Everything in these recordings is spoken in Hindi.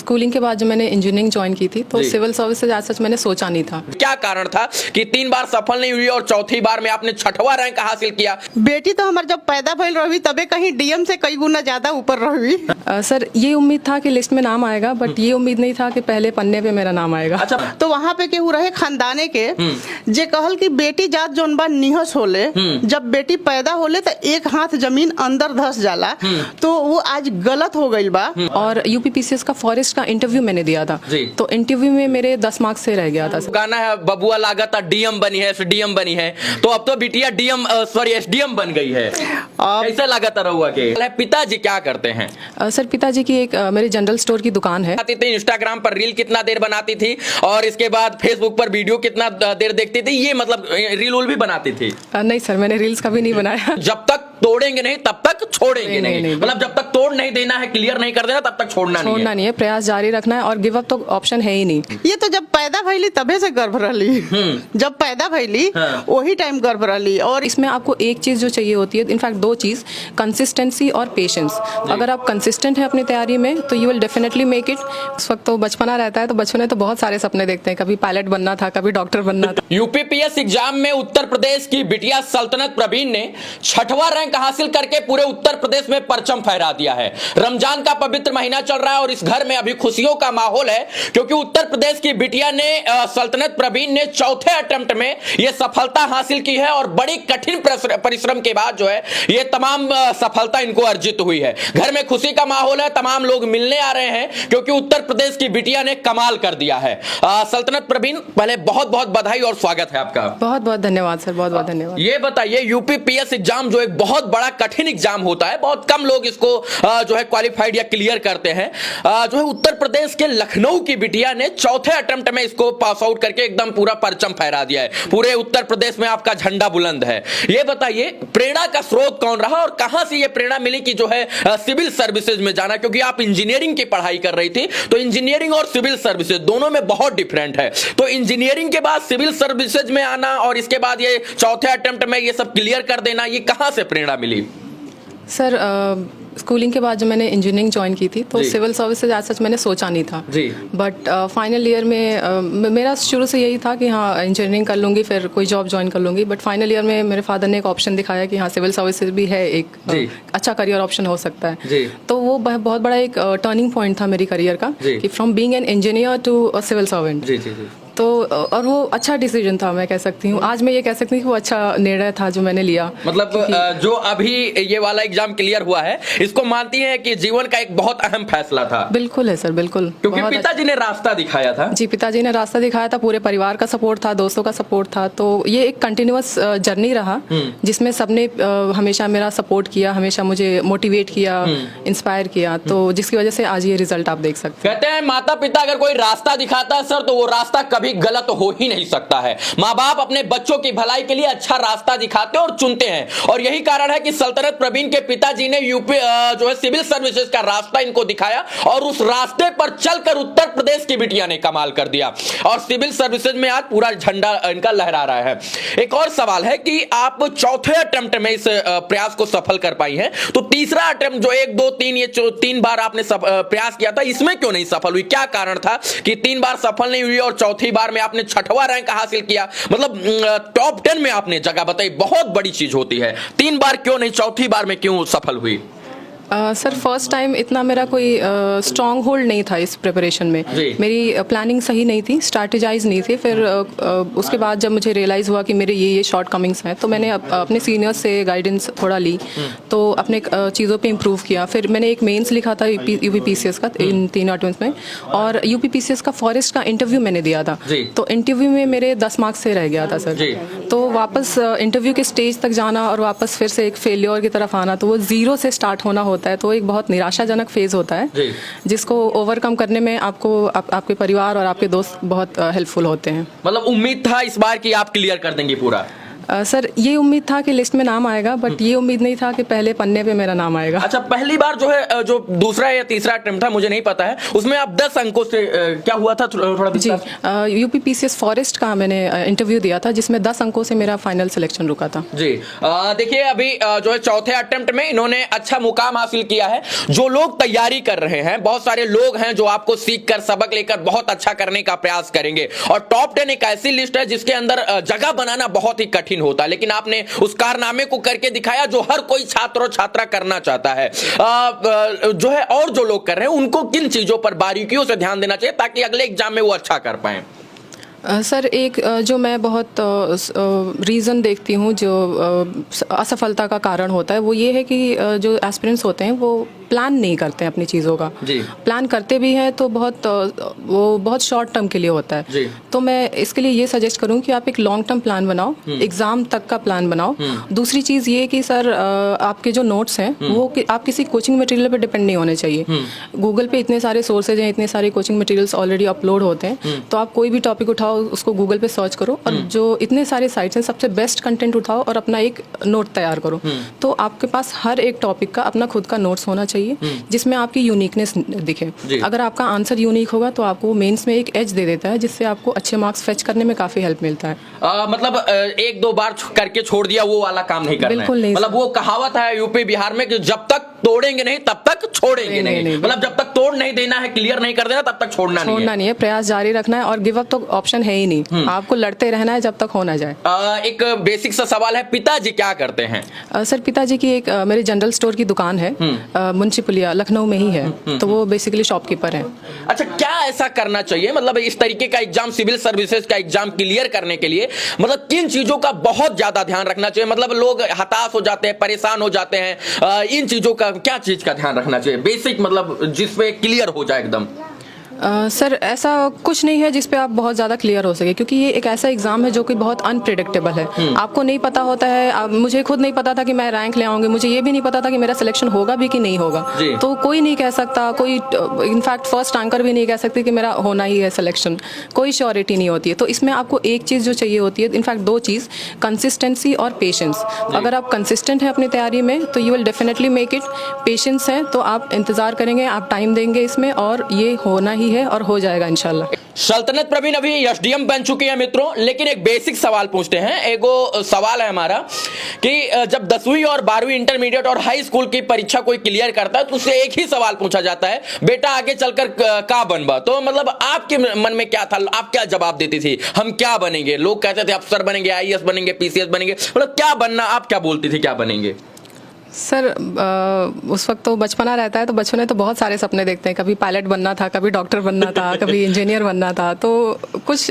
स्कूलिंग के बाद जब मैंने इंजीनियरिंग ज्वाइन की थी तो सिविल सर्विसेज आज सच मैंने सोचा नहीं था। क्या कारण था कि 3 बार सफल नहीं हुई और चौथी बार में आपने 6वां रैंक हासिल किया? बेटी तो हमार जब पैदा भइल रही तबे कहीं डीएम से कई गुना ज्यादा ऊपर रही। सर ये उम्मीद था कि लिस्ट में नाम आएगा, बट ये उम्मीद नहीं था कि पहले पन्ने पे मेरा नाम आएगा। अच्छा, तो वहाँ पे केहू रहे खानदाने के जे कहल कि बेटी जात जोन बा निहस होले, जब बेटी पैदा होले तो एक हाथ जमीन अंदर धस जाला, तो वो आज गलत हो गई बा। और यूपीपीसीएस का फॉरेस्ट का इंटरव्यू मैंने दिया था, तो इंटरव्यू में मेरे 10 मार्क्स से रह गया था। गाना है बबुआ लागत डीएम बनी है, एसडीएम बनी है, तो अब तो बिटिया डीएम सॉरी एसडीएम बन गई है। कैसे लागत रहुआ के पिताजी क्या करते हैं? सर पिताजी की एक मेरे जनरल स्टोर की दुकान है। इंस्टाग्राम पर रील कितना देर बनाती थी और इसके बाद फेसबुक पर वीडियो कितना देर देखती थी? ये मतलब रील भी बनाती थी? नहीं सर, मैंने रील्स कभी नहीं बनाया। जब तक तोड़ेंगे नहीं तब तक छोड़ेंगे नहीं, मतलब जब तक तोड़ नहीं देना है, क्लियर नहीं कर देना, तब तक छोड़ना नहीं है। प्रयास जारी रखना है और गिव अप तो ऑप्शन है ही नहीं। ये तो जब पैदा भइली तबे से गर्भ रहली, जब पैदा भइली वही टाइम गर्भ रहली। और इसमें आपको एक चीज जो चाहिए होती है, इनफैक्ट 2 चीज, कंसिस्टेंसी और पेशेंस। अगर आप कंसिस्टेंट हैं अपनी तैयारी में तो you will definitely make it. उस वक्त तो बचपना रहता है, तो बचपन में तो बहुत सारे सपने देखते हैं, कभी पायलट बनना था, कभी डॉक्टर बनना था। यूपीपीएस एग्जाम में उत्तर प्रदेश की बिटिया सल्तनत प्रवीण ने 6वां रैंक हासिल करके पूरे उत्तर प्रदेश में परचम फहरा दिया है। रमजान का पवित्र महीना चल रहा है और इस घर में अभी खुशियों का माहौल है, क्योंकि उत्तर प्रदेश की बिटिया ने सल्तनत प्रवीण ने चौथे अटेम्प्ट में यह सफलता हासिल की है और बड़ी कठिन परिश्रम के बाद जो है ये तमाम सफलता इनको अर्जित हुई है। घर में खुशी का माहौल है, तमाम लोग मिलने आ रहे हैं क्योंकि उत्तर प्रदेश की बिटिया ने कमाल कर दिया है। सल्तनत प्रवीण, पहले बहुत बहुत बधाई और स्वागत है आपका। बहुत बहुत धन्यवाद सर, बहुत बहुत धन्यवाद। ये बताइए, यूपीपीएस एग्जाम जो एक बहुत बड़ा कठिन एग्जाम होता है, बहुत कम लोग इसको जो है क्वालिफाइड या क्लियर करते हैं, जो है उत्तर प्रदेश के लखनऊ की बिटिया ने चौथे अटेम्प्ट में इसको पास आउट करके एकदम पूरा परचम फहरा दिया है। पूरे उत्तर प्रदेश में आपका झंडा बुलंद है। ये बताइए, प्रेरणा का स्रोत कौन रहा और कहां से ये प्रेरणा मिली कि जो है सिविल सर्विसेज में जाना? क्योंकि आप इंजीनियरिंग की पढ़ाई कर रही थी, तो इंजीनियरिंग और सिविल सर्विसेज दोनों में बहुत डिफरेंट है, तो इंजीनियरिंग के बाद सिविल सर्विसेज में आना और इसके बाद ये चौथे अटेम्प्ट में ये सब क्लियर कर देना, ये कहां से प्रेरणा मिली? सर स्कूलिंग के बाद जब मैंने इंजीनियरिंग ज्वाइन की थी तो सिविल सर्विसेज आज सच मैंने सोचा नहीं था, बट फाइनल ईयर में मेरा शुरू से यही था कि हाँ इंजीनियरिंग कर लूँगी, फिर कोई जॉब ज्वाइन कर लूँगी। बट फाइनल ईयर में मेरे फादर ने एक ऑप्शन दिखाया कि हाँ सिविल सर्विसेज भी है, एक अच्छा करियर ऑप्शन हो सकता है। तो वो बहुत बड़ा एक टर्निंग पॉइंट था मेरी करियर का, कि from being an engineer to a civil servant. तो और वो अच्छा डिसीजन था, मैं कह सकती हूँ। आज मैं ये कह सकती हूँ कि वो अच्छा निर्णय था जो मैंने लिया। मतलब जो अभी ये वाला एग्जाम क्लियर हुआ है, इसको मानती हैं कि जीवन का एक बहुत अहम फैसला था? बिल्कुल है सर, बिल्कुल। क्योंकि पिताजी ने रास्ता दिखाया था। जी, पिताजी ने रास्ता दिखाया था, पूरे परिवार का सपोर्ट था, दोस्तों का सपोर्ट था। तो ये एक कंटिन्यूअस जर्नी रहा जिसमें सबने हमेशा मेरा सपोर्ट किया, हमेशा मुझे मोटिवेट किया, इंस्पायर किया, तो जिसकी वजह से आज ये रिजल्ट आप देख सकते हैं। कहते हैं माता पिता अगर कोई रास्ता दिखाता है सर, तो वो रास्ता कभी गलत हो ही नहीं सकता है। माँ बाप अपने बच्चों की भलाई के लिए अच्छा रास्ता दिखाते और चुनते हैं, और यही कारण है कि सल्तनत प्रवीण के पिताजी ने यूपी जो है सिविल सर्विसेज का रास्ता इनको दिखाया और उस रास्ते पर चलकर उत्तर प्रदेश की बिटिया ने कमाल कर दिया और सिविल सर्विसेज में आज पूरा झंडा इनका लहरा रहा है। एक और सवाल है कि आप चौथे अटेम्प्ट में इस प्रयास को सफल कर पाई हैं, तो तीसरा अटेम्प्ट जो 1 2 3 ये 3 बार आपने प्रयास किया था, इसमें क्यों नहीं सफल हुई? क्या कारण था कि 3 बार सफल नहीं हुई और चौथी बार में आपने 6वां रैंक हासिल किया? मतलब टॉप 10 में आपने जगह बताई, बहुत बड़ी चीज होती है। 3 बार क्यों नहीं, चौथी बार में क्यों सफल हुई? सर फर्स्ट टाइम इतना मेरा कोई स्ट्रॉन्ग होल्ड नहीं था इस प्रिपरेशन में, मेरी प्लानिंग सही नहीं थी, स्ट्रैटेजाइज नहीं थी। फिर उसके बाद जब मुझे रियलाइज़ हुआ कि मेरे ये शॉर्ट कमिंग्स हैं, तो मैंने अपने सीनियर्स से गाइडेंस थोड़ा ली, तो अपने चीज़ों पे इम्प्रूव किया। फिर मैंने एक मेंस लिखा था यूपीपीसीएस का इन 3 अटेम्प्ट्स में, और यूपीपीसीएस का फॉरेस्ट का इंटरव्यू मैंने दिया था, तो इंटरव्यू में मेरे 10 मार्क्स से रह गया था सर। तो वापस इंटरव्यू के स्टेज तक जाना और वापस फिर से एक फेलियर की तरफ आना, तो वो 0 से स्टार्ट होना होता है, तो एक बहुत निराशाजनक फेज होता है जिसको ओवरकम करने में आपको आपके परिवार और आपके दोस्त बहुत हेल्पफुल होते हैं। मतलब उम्मीद था इस बार कि आप क्लियर कर देंगे पूरा? सर ये उम्मीद था कि लिस्ट में नाम आएगा, बट ये उम्मीद नहीं था कि पहले पन्ने पे मेरा नाम आएगा। अच्छा, पहली बार जो है जो दूसरा या तीसरा अटेम्प्ट था मुझे नहीं पता है, उसमें आप 10 अंकों से क्या हुआ था थोड़ा जी, यूपी पीसीएस फॉरेस्ट का मैंने इंटरव्यू दिया था जिसमें 10 अंकों से मेरा फाइनल सिलेक्शन रुका था। जी, देखिए अभी जो है चौथे अटेम्प्ट में इन्होंने अच्छा मुकाम हासिल किया है। जो लोग तैयारी कर रहे हैं, बहुत सारे लोग हैं जो आपको सीख कर सबक लेकर बहुत अच्छा करने का प्रयास करेंगे, और टॉप 10 एक ऐसी लिस्ट है जिसके अंदर जगह बनाना बहुत ही कठिन होता है, लेकिन आपने उस कारनामे को करके दिखाया जो हर कोई छात्र और छात्रा करना चाहता है। जो है और जो लोग कर रहे हैं उनको किन चीजों पर बारीकियों से ध्यान देना चाहिए ताकि अगले एग्जाम में वो अच्छा कर पाए? सर एक जो मैं बहुत रीज़न देखती हूँ जो असफलता का कारण होता है वो ये है कि जो एस्पिरेंट्स होते हैं वो प्लान नहीं करते हैं अपनी चीज़ों का। जी। प्लान करते भी हैं तो वो बहुत शॉर्ट टर्म के लिए होता है। जी। तो मैं इसके लिए ये सजेस्ट करूँ कि आप एक लॉन्ग टर्म प्लान बनाओ, एग्ज़ाम तक का प्लान बनाओ। दूसरी चीज़ ये कि सर आपके जो नोट्स हैं वो आप किसी कोचिंग मटेरियल पर डिपेंड नहीं होने चाहिए। गूगल पे इतने सारे सोर्सेज हैं, इतने सारे कोचिंग मटेरियल्स ऑलरेडी अपलोड होते हैं, तो आप कोई भी टॉपिक उठाओ, उसको गूगल पे सर्च करो और जो इतने सारे साइट्स हैं सबसे बेस्ट कंटेंट उठाओ और अपना एक नोट तैयार करो। तो आपके पास हर एक टॉपिक का अपना खुद का नोट्स होना चाहिए जिसमें आपकी यूनिकनेस दिखे। अगर आपका आंसर यूनिक होगा तो आपको मेंस में एक एज दे देता है जिससे आपको अच्छे मार्क्स फेच करने में काफी हेल्प मिलता है। मतलब एक दो बार करके छोड़ दिया वो वाला काम नहीं करना है। बिल्कुल नहीं। मतलब वो कहावत है यूपी बिहार में कि जब तक तोड़ेंगे नहीं तब तक छोड़ेंगे नहीं। मतलब जब तक तोड़ नहीं देना है, क्लियर नहीं कर देना, तब तक छोड़ना नहीं है। प्रयास जारी रखना है और गिव अप तो ऑप्शन है ही नहीं। आपको लड़ते रहना है जब तक हो ना जाए। एक बेसिक सा सवाल है, पिताजी क्या करते हैं? सर पिताजी की एक मेरे जनरल स्टोर की दुकान है, मुंशीपुलिया लखनऊ में ही है, तो वो बेसिकली शॉपकीपर हैं। अच्छा, क्या ऐसा करना चाहिए मतलब इस तरीके का एग्जाम, सिविल सर्विसेज का एग्जाम क्लियर करने के लिए, मतलब किन चीजों का बहुत ज्यादा ध्यान रखना चाहिए? मतलब लोग हताश हो जाते हैं, परेशान हो जाते हैं, इन चीजों का क्या चीज का ध्यान रखना चाहिए बेसिक, मतलब जिसपे क्लियर हो जाए एकदम? सर ऐसा कुछ नहीं है जिस पे आप बहुत ज़्यादा क्लियर हो सके, क्योंकि ये एक ऐसा एग्ज़ाम है जो कि बहुत अनप्रिडिक्टेबल है। आपको नहीं पता होता है, मुझे खुद नहीं पता था कि मैं रैंक ले आऊँगी, मुझे ये भी नहीं पता था कि मेरा सिलेक्शन होगा भी कि नहीं होगा। तो कोई नहीं कह सकता, कोई इनफैक्ट फर्स्ट रैंकर भी नहीं कह सकती कि मेरा होना ही है सिलेक्शन, कोई श्योरिटी नहीं होती है। तो इसमें आपको एक चीज़ जो चाहिए होती है, इनफैक्ट दो चीज़, कंसिस्टेंसी और पेशेंस। अगर आप कंसिस्टेंट हैं अपनी तैयारी में तो you will definitely make it. Patience है तो आप इंतज़ार करेंगे, आप टाइम देंगे इसमें, और ये होना ही है और हो जाएगा इंशाल्लाह। सल्तनत प्रवीण अभी एसडीएम बन चुकी है मित्रों, लेकिन एक बेसिक सवाल पूछते हैं। एगो सवाल है हमारा कि जब 10वीं और 12वीं इंटरमीडिएट और हाई स्कूल की परीक्षा कोई क्लियर करता है तो उससे एक ही सवाल पूछा जाता है, बेटा आगे चलकर क्या बनबा? तो मतलब आपके मन में क्या था, आप क्या जवाब देती थी? हम क्या बनेंगे? लोग कहते थे अफसर बनेंगे, आईएएस बनेंगे, पीसीएस बनेंगे, मतलब क्या बनना, आप क्या बोलती थी क्या बनेंगे? सर उस वक्त तो बचपना रहता है, तो बच्चों ने तो बहुत सारे सपने देखते हैं, कभी पायलट बनना था, कभी डॉक्टर बनना था, कभी इंजीनियर बनना था, तो कुछ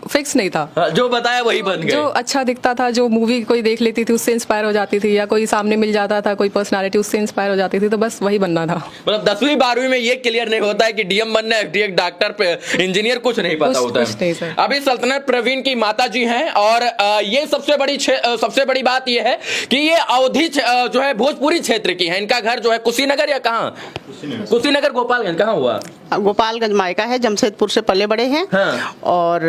फिक्स नहीं था। जो बताया वही बन गए। जो अच्छा दिखता था, जो मूवी कोई देख लेती थी उससे इंस्पायर हो जाती थी, या कोई सामने मिल जाता था कोई पर्सनालिटी उससे इंस्पायर हो जाती थी, तो बस वही बनना था। मतलब 10वीं 12वीं में ये क्लियर नहीं होता है कि डीएम बनना है, एफडीए, डॉक्टर, इंजीनियर, कुछ नहीं पता होता है। अभी सल्तनत प्रवीण की माता जी हैं, और ये सबसे बड़ी बात ये है कि ये अवधि जो है भोजपुरी क्षेत्र की है। इनका घर जो है कुशीनगर या कहाँ, कुशीनगर गोपालगंज, कहाँ हुआ? गोपालगंज मायका है, जमशेदपुर से पले बड़े हैं। हाँ। और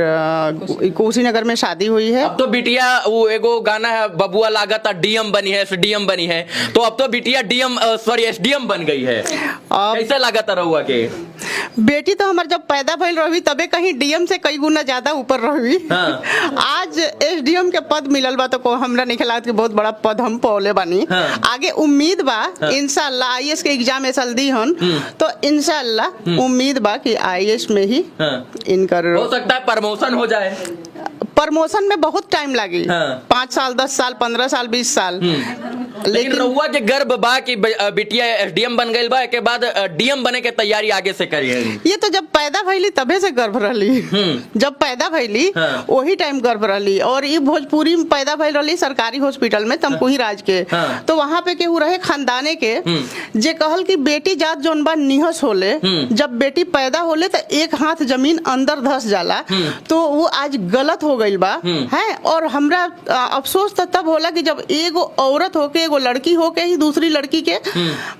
कुशीनगर में शादी हुई है। अब तो बिटिया, वो एगो गाना है, बबुआ लागत डीएम बनी है, एसडीएम बनी है, तो अब तो बिटिया एसडीएम बन गई है। कैसे लागत रहुआ के? बेटी तो हमारे जब पैदा भइल रही तबे कहीं डीएम से कई गुना ज्यादा ऊपर रही। हाँ। आज एसडीएम के पद मिलल बा तो हमरा नहीं खिलात कि बहुत बड़ा पद हम पौले बानी। हाँ। आगे उम्मीद बा इंशाल्लाह आईएएस के एग्जाम ऐसा दी हन तो इंशाल्लाह उम्मीद बा कि आईएएस में ही इनकर हो सकता है प्रमोशन हो जाए। प्रमोशन में बहुत टाइम लगी। 5 साल, 10 साल, 15 साल, 20 साल। लेकिन रहुआ के गर्व बा कि बिटिया एसडीएम बन गई बा, के बाद डीएम बने के तैयारी आगे से करी है। ये तो जब पैदा भइली तबे से गर्व रहली। जब पैदा भइली वही टाइम गर्व रहली। और ये भोजपुरी में पैदा भइल रहली सरकारी हॉस्पिटल में तमकुही राज के। तो वहाँ पे केहू रहे खानदाने के जे कहल कि बेटी जात जोन बा निहस होले, जब बेटी पैदा होले तो एक हाथ जमीन अंदर धस जाला, तो वो आज गलत हो गई बा है। और हमरा अफसोस तब होला कि जब एगो औरत होके, एगो लड़की होके ही दूसरी लड़की के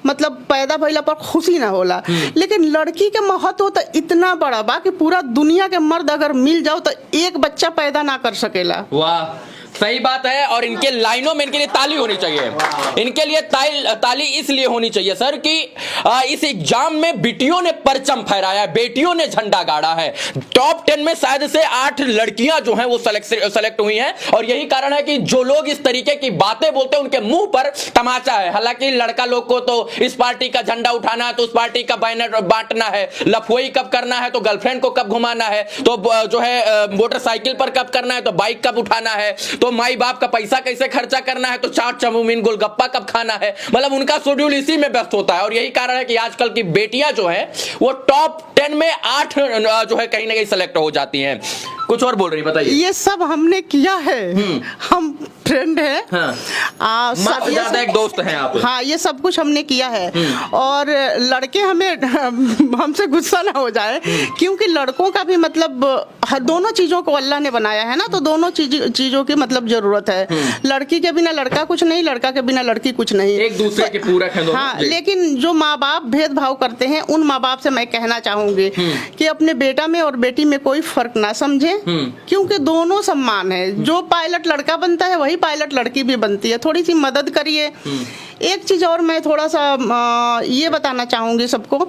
मतलब पैदा भइला पर खुशी ना होला। लेकिन लड़की के महत्व तो इतना बड़ा बा कि पूरा दुनिया के मर्द अगर मिल जाओ तो एक बच्चा पैदा ना कर सकेला। वाह, सही बात है। और इनके लाइनों में इनके लिए ताली होनी चाहिए, इनके लिए ताली इसलिए होनी चाहिए सर कि इस एग्जाम में बेटियों ने परचम फहराया है, बेटियों ने झंडा गाड़ा है। टॉप 10 में शायद से 8 लड़कियां जो हैं वो सेलेक्ट हुई हैं, और यही कारण है कि जो लोग इस तरीके की बातें बोलते हैं उनके मुंह पर तमाचा है। हालांकि लड़का लोग को तो इस पार्टी का झंडा उठाना है तो उस पार्टी का बैनर बांटना है, लफोई कब करना है तो गर्लफ्रेंड को कब घुमाना है, तो जो है मोटरसाइकिल पर कब करना है तो बाइक कब उठाना है, तो माई बाप का पैसा कैसे खर्चा करना है, तो चाट चाउमीन गोलगप्पा कब खाना है। मतलब उनका शेड्यूल इसी में व्यस्त होता है। और यही कारण है कि आजकल की बेटियां जो है वो टॉप 10 में 8 जो है कहीं ना कहीं सेलेक्ट हो जाती हैं। कुछ और बोल रही, बताइए। ये सब हमने किया है, हम फ्रेंड है, हाँ। ज्यादा एक दोस्त हैं आप। हाँ, ये सब कुछ हमने किया है। और लड़के हमें हमसे गुस्सा ना हो जाए, क्योंकि लड़कों का भी मतलब दोनों चीजों को अल्लाह ने बनाया है ना, तो दोनों चीजों की मतलब जरूरत है। लड़की के बिना लड़का कुछ नहीं, लड़का के बिना लड़की कुछ नहीं, एक दूसरे के पूरक हैं दोनों। हाँ, लेकिन जो माँ बाप भेदभाव करते हैं उन माँ बाप से मैं कहना चाहूंगी कि अपने बेटा में और बेटी में कोई फर्क ना समझे, क्योंकि दोनों समान है। जो पायलट लड़का बनता है वही पायलट लड़की भी बनती है। थोड़ी सी मदद करिए। एक चीज और मैं थोड़ा सा ये बताना चाहूंगी सबको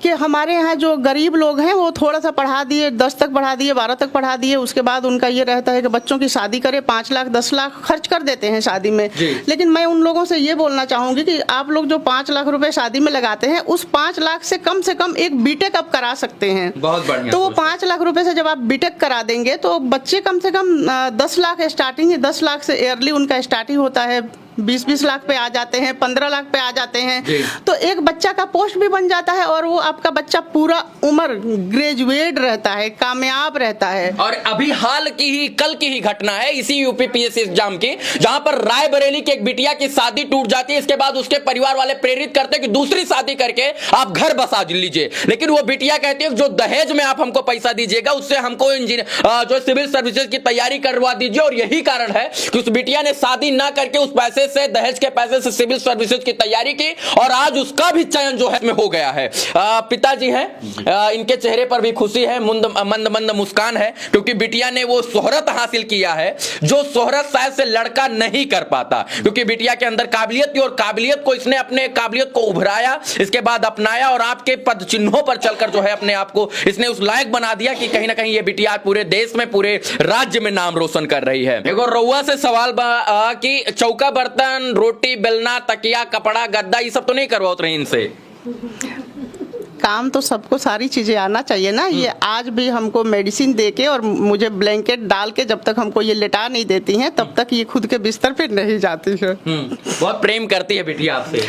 कि हमारे यहाँ जो गरीब लोग हैं वो थोड़ा सा पढ़ा दिए, 10 तक पढ़ा दिए, 12 तक पढ़ा दिए, उसके बाद उनका ये रहता है कि बच्चों की शादी करें, 5 लाख 10 लाख खर्च कर देते हैं शादी में। लेकिन मैं उन लोगों से ये बोलना चाहूंगी कि आप लोग जो 5 लाख रुपए शादी में लगाते हैं, उस 5 लाख से कम एक बीटेक आप करा सकते हैं। बहुत बढ़िया। तो वो 5 लाख रुपए से जब आप बीटेक करा देंगे तो बच्चे कम से कम 10 लाख स्टार्टिंग है, 10 लाख से ईयरली उनका स्टार्टिंग होता है, 20-20 लाख पे आ जाते हैं, 15 लाख पे आ जाते हैं। तो एक बच्चा का पोस्ट भी बन जाता है और वो आपका बच्चा पूरा उम्र ग्रेजुएट रहता है, कामयाब रहता है। और अभी हाल की ही कल की ही घटना है इसी यूपीपीएससी एग्जाम की, जहां पर रायबरेली की एक बिटिया की शादी टूट जाती है। इसके बाद उसके परिवार वाले प्रेरित करते हैं कि दूसरी शादी करके आप घर बसा लीजिए, लेकिन वो बिटिया कहती है जो दहेज में आप हमको पैसा दीजिएगा उससे हमको इंजीनियर जो सिविल सर्विसेज की तैयारी करवा दीजिए। और यही कारण है कि उस बिटिया ने शादी ना करके उस पैसे से, दहेज के पैसे से सिविल सर्विसेज की तैयारी की, और आज उसका भी चयन जो है में हो गया है। पिताजी हैं, इनके चेहरे पर भी खुशी है, मंद मंद मुस्कान है, क्योंकि बिटिया ने वो शोहरत हासिल किया है जो शोहरत शायद से लड़का नहीं कर पाता, क्योंकि बिटिया के अंदर काबिलियत थी और काबिलियत को इसने अपने काबिलियत को उभराया, इसके बाद अपनाया और आपके पद चिन्हों पर चलकर जो है अपने आप को इसने उस लायक बना दिया कि कहीं ना कहीं ये बिटिया पूरे देश में, पूरे राज्य में नाम रोशन कर रही है। एक और रउआ से सवाल कि चौका बर्तन, रोटी बेलना, तकिया, कपड़ा, गद्दा, ये सब तो नहीं करवाते रहे इनसे? काम तो सबको सारी चीजें आना चाहिए ना। ये आज भी हमको मेडिसिन देके और मुझे ब्लैंकेट डाल के जब तक हमको ये लेटा नहीं देती हैं तब तक ये खुद के बिस्तर पे नहीं जाती है। बहुत प्रेम करती है बिटिया आपसे?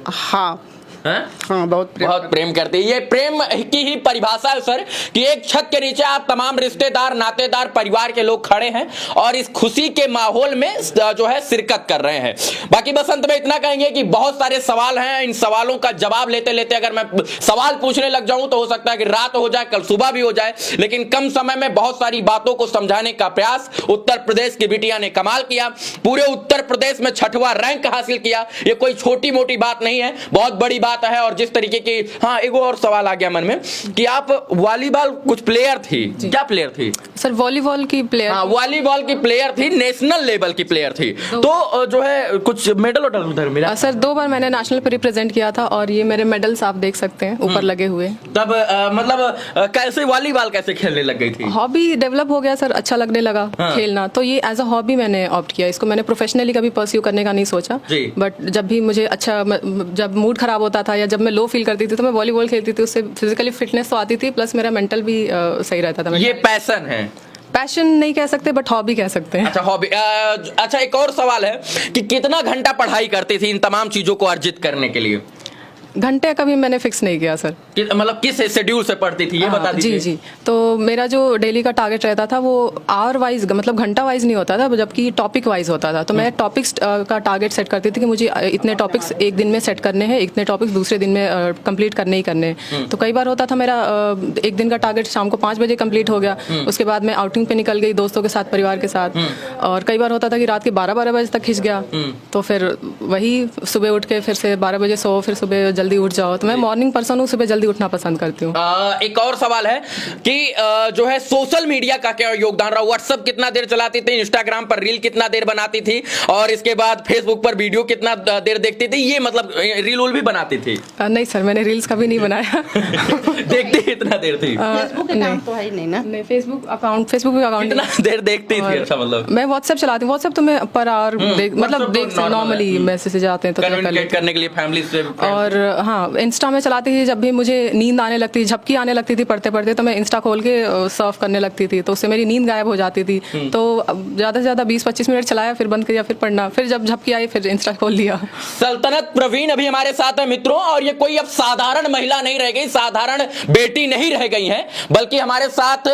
हाँ हाँ, बहुत प्रेम करती है। ये प्रेम की ही परिभाषा है सर कि एक छत के नीचे आप तमाम रिश्तेदार, नातेदार, परिवार के लोग खड़े हैं और इस खुशी के माहौल में जो है शिरकत कर रहे हैं। बाकी बस अंत में इतना कहेंगे कि बहुत सारे सवाल हैं, इन सवालों का जवाब लेते लेते अगर मैं सवाल पूछने लग जाऊं तो हो सकता है कि रात हो जाए, कल सुबह भी हो जाए, लेकिन कम समय में बहुत सारी बातों को समझाने का प्रयास उत्तर प्रदेश की बिटिया ने कमाल किया। पूरे उत्तर प्रदेश में 6वां रैंक हासिल किया। ये कोई छोटी मोटी बात नहीं है, बहुत बड़ी बात है। और जिस तरीके की, हाँ, एक और सवाल आ गया मन में कि आप वॉलीबॉल कुछ प्लेयर थी, क्या प्लेयर थी सर? वॉलीबॉल की प्लेयर। हाँ, वॉलीबॉल की प्लेयर थी, नेशनल लेवल की प्लेयर थी। तो जो है कुछ मेडल उधर मिला? सर 2 बार मैंने नेशनल पे रिप्रेजेंट किया था और ये मेरे मेडल्स आप देख सकते हैं ऊपर लगे हुए। तब मतलब कैसे वॉलीबॉल कैसे खेलने लग गई थी? हॉबी डेवलप हो गया सर, अच्छा लगने लगा खेलना, तो ये एज अ हॉबी मैंने ऑप्ट किया। इसको मैंने प्रोफेशनली कभी परस्यू करने का नहीं सोचा, बट जब भी मुझे अच्छा, जब मूड खराब होता था या जब मैं लो फील करती थी तो मैं वॉलीबॉल खेलती थी। उससे फिजिकली फिटनेस तो आती थी, प्लस मेरा मेंटल भी सही रहता था। ये पैशन है? पैशन नहीं कह सकते बट हॉबी कह सकते हैं। अच्छा, हॉबी। अच्छा, एक और सवाल है कि कितना घंटा पढ़ाई करती थी इन तमाम चीजों को अर्जित करने के लिए? घंटे कभी मैंने फिक्स नहीं किया सर। मतलब किस शेड्यूल से पढ़ती थी ये बता दीजिए। जी, तो मेरा जो डेली का टारगेट रहता था वो आवर वाइज, मतलब घंटा वाइज नहीं होता था, जबकि टॉपिक वाइज होता था। तो मैं टॉपिक्स का टारगेट सेट करती थी कि मुझे इतने टॉपिक्स एक दिन में सेट करने हैं, इतने टॉपिक्स दूसरे दिन में कंप्लीट करने ही करने हैं। तो कई बार होता था मेरा एक दिन का टारगेट शाम को 5 बजे कंप्लीट हो गया, उसके बाद मैं आउटिंग पे निकल गई दोस्तों के साथ, परिवार के साथ, और कई बार होता था कि रात के 12 बजे तक खिंच गया। तो फिर वही सुबह उठ के फिर से 12 बजे सो, फिर सुबह जल्दी उठ जाओ, तो मैं मॉर्निंग पर्सन हूँ, सुबह जल्दी उठना पसंद करती हूँ। एक और सवाल है कि जो है सोशल मीडिया का क्या योगदान रहा? व्हाट्सएप कितना देर चलाती थी, इंस्टाग्राम पर रील कितना देर बनाती थी, और इसके बाद फेसबुक पर वीडियो कितना देर देखती थी? ये मतलब रील उल भी बनाती थी? नहीं सर, मैंने रील्स कभी नहीं बनाया। देखती कितना देर थी? फेसबुक अकाउंट तो है ही नहीं ना। नहीं, फेसबुक भी अकाउंट कितना देर देखती थी? अच्छा, मतलब मैं व्हाट्सएप चलाती हूँ। व्हाट्सएप तो मैं पर आवर मतलब देख नॉर्मली मैसेज आते हैं तो कम्युनिकेट करने के लिए फैमिली से। और हाँ, इंस्टा में चलाती थी। जब भी मुझे नींद आने लगती, झपकी आने लगती थी पढ़ते पढ़ते, तो मैं इंस्टा खोल के सर्फ करने लगती थी, तो उससे मेरी नींद गायब हो जाती थी। तो ज़्यादा से ज़्यादा 20-25 मिनट चलाया, फिर बंद किया, फिर पढ़ना, फिर जब झपकी आई फिर इंस्टा खोल लिया। सल्तनत प्रवीण अभी हमारे साथ है मित्रों, और ये कोई अब साधारण महिला नहीं रह गई, साधारण बेटी नहीं रह गई हैं, बल्कि हमारे साथ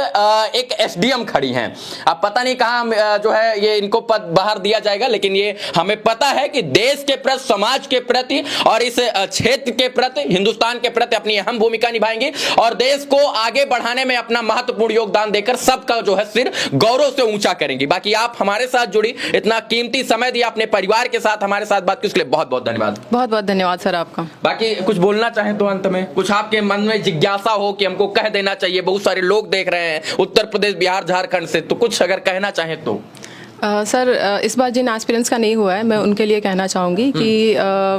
एक एसडीएम खड़ी हैं। अब पता नहीं कहां जो है ये इनको पद बाहर दिया जाएगा, लेकिन ये हमें पता है कि देश के प्रति, समाज के प्रति और इस क्षेत्र के प्रति, हिंदुस्तान के प्रति अपनी अहम भूमिका निभाएंगी और देश को आगे बढ़ाने में अपना महत्वपूर्ण योगदान देकर सबका जो है सिर गौरव से ऊंचा करेंगी। बाकी आप हमारे साथ जुड़ी, इतना कीमती समय दिया, अपने परिवार के साथ हमारे साथ बात की, उसके लिए बहुत बहुत धन्यवाद। बहुत बहुत धन्यवाद सर आपका। बाकी कुछ बोलना चाहें तो अंत में, कुछ आपके मन में जिज्ञासा हो कि हमको कह देना चाहिए, बहुत सारे लोग देख रहे हैं उत्तर प्रदेश, बिहार, झारखंड से, तो कुछ अगर कहना चाहें तो? सर, इस बार जिन एस्पिरेंट्स का नहीं हुआ है, मैं उनके लिए कहना चाहूँगी कि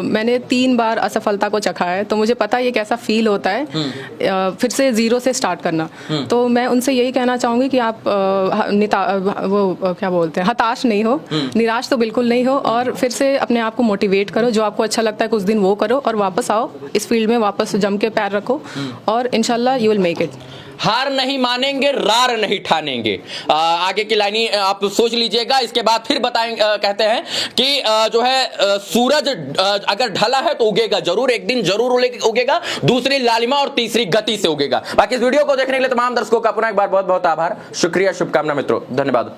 मैंने 3 बार असफलता को चखा है, तो मुझे पता है ये कैसा फील होता है फिर से ज़ीरो से स्टार्ट करना। तो मैं उनसे यही कहना चाहूँगी कि आप क्या बोलते हैं, हताश नहीं हो, निराश तो बिल्कुल नहीं हो, और फिर से अपने आप को मोटिवेट करो, जो आपको अच्छा लगता है कुछ दिन वो करो, और वापस आओ इस फील्ड में, वापस जम के पैर रखो, और इंशाल्लाह यू विल मेक इट। हार नहीं मानेंगे, रार नहीं ठानेंगे। आगे की लाइनी आप सोच लीजिएगा। इसके बाद फिर बताएंगे, कहते हैं कि जो है सूरज अगर ढला है तो उगेगा जरूर, एक दिन जरूर उगेगा, दूसरी लालिमा और तीसरी गति से उगेगा। बाकी इस वीडियो को देखने के लिए तमाम दर्शकों का पुनः एक बार बहुत बहुत आभार, शुक्रिया, शुभकामना मित्रों, धन्यवाद।